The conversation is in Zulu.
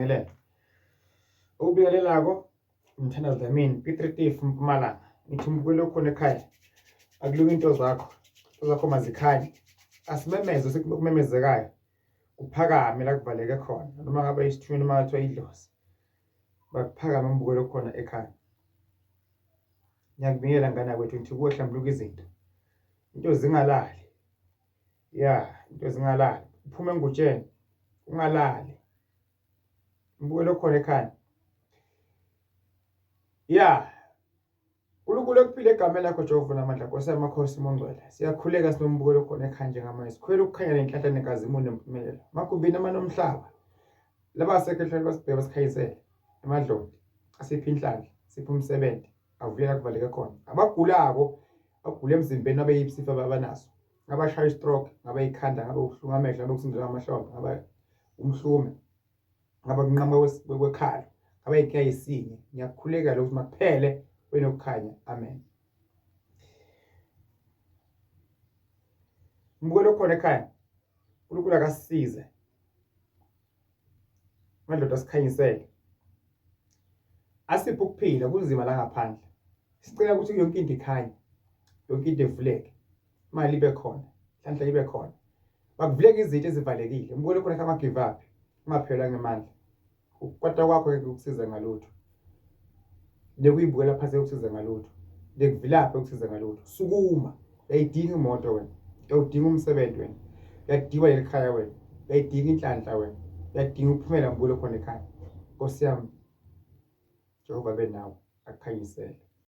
Ngele ukubingelelako umthandazo zamini P3 Mpumalanga ngithi umbukelo khona ekhaya akulunga into zakho mazikhanye asimemeze sekumemezekayo kuphakame la kuvaleke khona noma ngabe isithuni noma ngathiwa idlozi bakuphakama umbukelo khona ekhaya. Ngiyakubingelela ngana kwethu ngithi kuwe hlambuluka izinto into zingalali into zingalali uphume ngutsheni ungalali umbukelo khona ekhaya. UNkulunkulu ekuphile egameni lakho Jehova namandla Nkosi yamakhosi mongcwele siyakhuleka sinombukelo khona ekhaya njengamanje sikhwela ukukhanya lenhlanhla nenkazimulo nempumelelo magumbini amanomhlaba labasekho ehlelo basibheka basikhanyisele emadloti asiphi inhlanhla siphi umsebenzi avulela kuvaleke khona abagulako bagula emzimbeni abeyipsifa babanaso ngabashaya istroke ngabe ikhanda ngabe ubuhlungu amehlo ngabe ukusindela amahlombe ngabe umhlume ngabe kunqama kwekhala ngabe ikhaya isinye ngiyakukhuleka lokho makuphele wenokukhanya amen. Umbukelo khona ekhaya uNkulunkulu akasisize amadlozi asikhanyisele asipho ukuphila kunzima la ngaphandle sicela ukuthi yonke into ikhanye yonke into evuleke imali ibe khona inhlanhla ibe khona bakuvuleke izinto ezivalekile umbukelo khona kama give up ungaphela ngemandla ukwata kwakho ukusiza ngalutho lekuyibukela phansi ukusiza ngalutho lekuvilapha ukusiza ngalutho sukuma uyayidinga imoto wena uyawudinga umsebenzi wena uyadinga ekhaya wena uyayidinga inhlanhla wena uyadinga ukuphumela umbukelo khona ekhaya Nkosi yami Jehova benawo akukhanyisele.